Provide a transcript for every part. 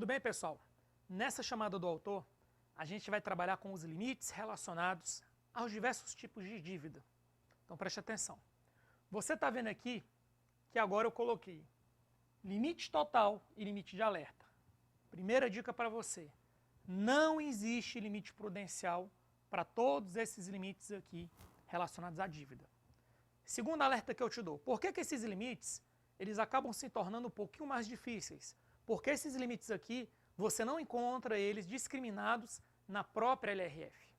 Tudo bem, pessoal? Nessa chamada do autor, a gente vai trabalhar com os limites relacionados aos diversos tipos de dívida. Então preste atenção. Você está vendo aqui que agora eu coloquei limite total e limite de alerta. Primeira dica para você, não existe limite prudencial para todos esses limites aqui relacionados à dívida. Segundo alerta que eu te dou, por que esses limites eles acabam se tornando um pouquinho mais difíceis? Porque esses limites aqui, você não encontra eles discriminados na própria LRF.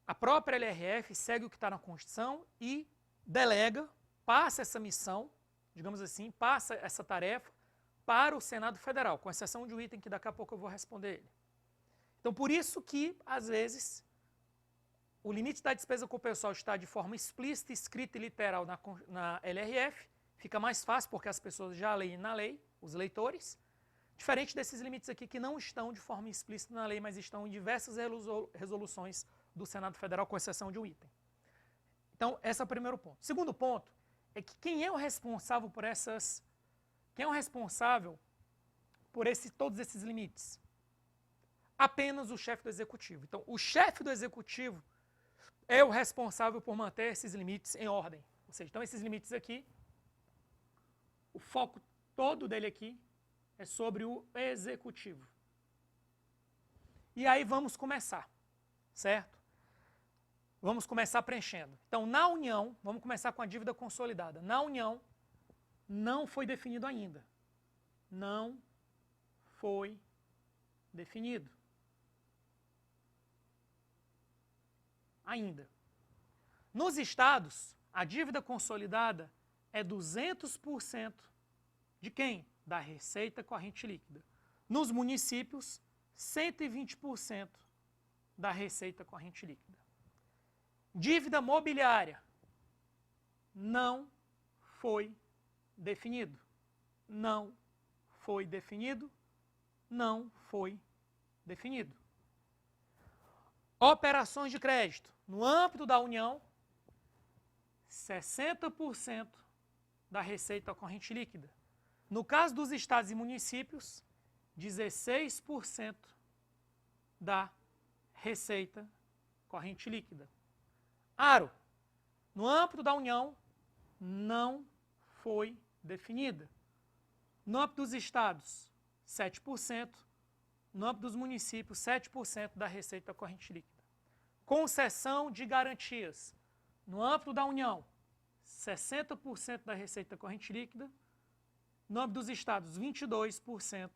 A própria LRF segue o que está na Constituição e delega, passa essa missão, digamos assim, passa essa tarefa para o Senado Federal, com exceção de um item que daqui a pouco eu vou responder ele. Então, por isso que, às vezes, o limite da despesa com o pessoal está de forma explícita, escrita e literal na LRF, fica mais fácil porque as pessoas já leem na lei, os leitores, diferente desses limites aqui que não estão de forma explícita na lei, mas estão em diversas resoluções do Senado Federal, com exceção de um item. Então, esse é o primeiro ponto. Segundo ponto é que quem é o responsável por todos esses limites? Apenas o chefe do executivo. Então, o chefe do executivo é o responsável por manter esses limites em ordem. Ou seja, então esses limites aqui, o foco todo dele aqui é sobre o executivo. E aí vamos começar, certo? Vamos começar preenchendo. Então, na União, vamos começar com a dívida consolidada. Na União, não foi definido ainda. Não foi definido. Ainda. Nos estados, a dívida consolidada é 200% de quem? Da receita corrente líquida. Nos municípios, 120% da receita corrente líquida. Dívida mobiliária não foi definido. Não foi definido. Não foi definido. Operações de crédito. No âmbito da União, 60% da receita corrente líquida. No caso dos estados e municípios, 16% da receita corrente líquida. Aro. No âmbito da União, não foi definida. No âmbito dos estados, 7%. No âmbito dos municípios, 7% da receita corrente líquida. Concessão de garantias. No âmbito da União, 60% da receita corrente líquida. No âmbito dos estados, 22%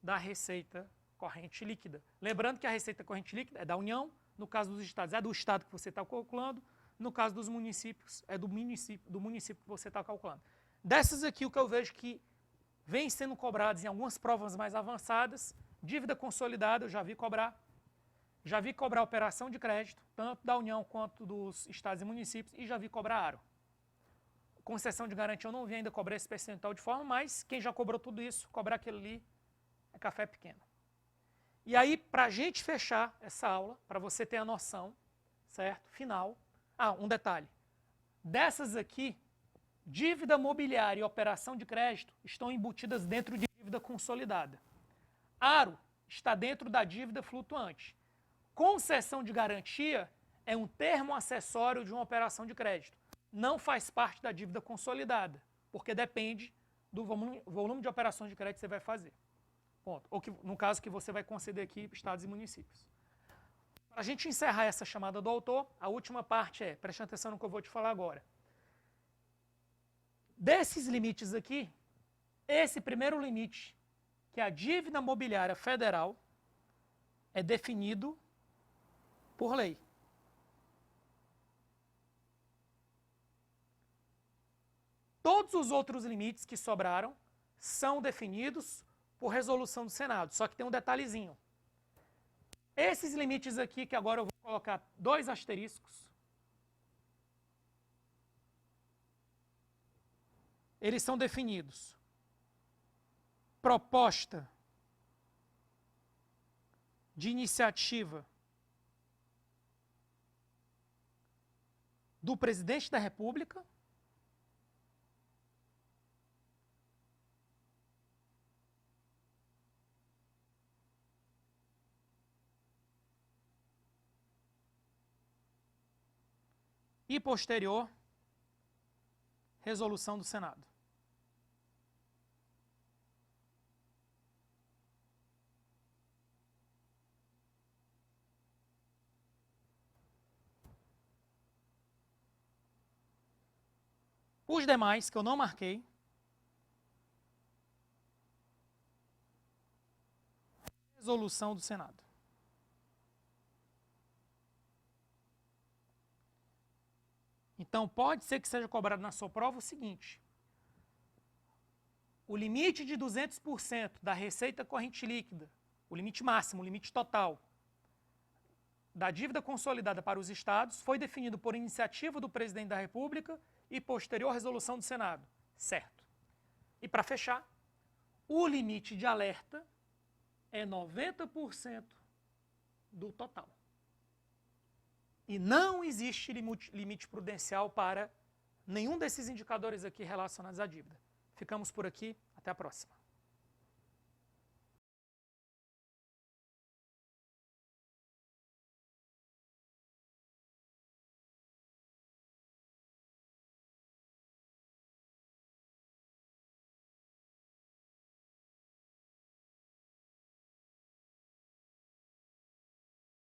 da receita corrente líquida. Lembrando que a receita corrente líquida é da União, no caso dos estados é do estado que você está calculando, no caso dos municípios é do município que você está calculando. Dessas aqui, o que eu vejo que vem sendo cobradas em algumas provas mais avançadas, dívida consolidada, eu já vi cobrar operação de crédito, tanto da União quanto dos estados e municípios, e já vi cobrar aro. Concessão de garantia eu não vi ainda cobrar esse percentual de forma, mas quem já cobrou tudo isso, cobrar aquilo ali é café pequeno. E aí, para a gente fechar essa aula, para você ter a noção, certo? Final. Um detalhe. Dessas aqui, dívida mobiliária e operação de crédito estão embutidas dentro de dívida consolidada. Aro está dentro da dívida flutuante. Concessão de garantia é um termo acessório de uma operação de crédito. Não faz parte da dívida consolidada, porque depende do volume de operações de crédito que você vai fazer. Ponto. Ou que, no caso que você vai conceder aqui estados e municípios. Para a gente encerrar essa chamada do autor, a última parte é, preste atenção no que eu vou te falar agora. Desses limites aqui, esse primeiro limite, que é a dívida mobiliária federal, é definido por lei. Todos os outros limites que sobraram são definidos por resolução do Senado, só que tem um detalhezinho. Esses limites aqui, que agora eu vou colocar 2 asteriscos, eles são definidos. Proposta de iniciativa do presidente da República e posterior resolução do Senado. Os demais, que eu não marquei, resolução do Senado. Então, pode ser que seja cobrado na sua prova o seguinte: o limite de 200% da receita corrente líquida, o limite máximo, o limite total da dívida consolidada para os estados foi definido por iniciativa do presidente da República e posterior resolução do Senado. Certo. E para fechar, o limite de alerta é 90% do total. E não existe limite prudencial para nenhum desses indicadores aqui relacionados à dívida. Ficamos por aqui, até a próxima.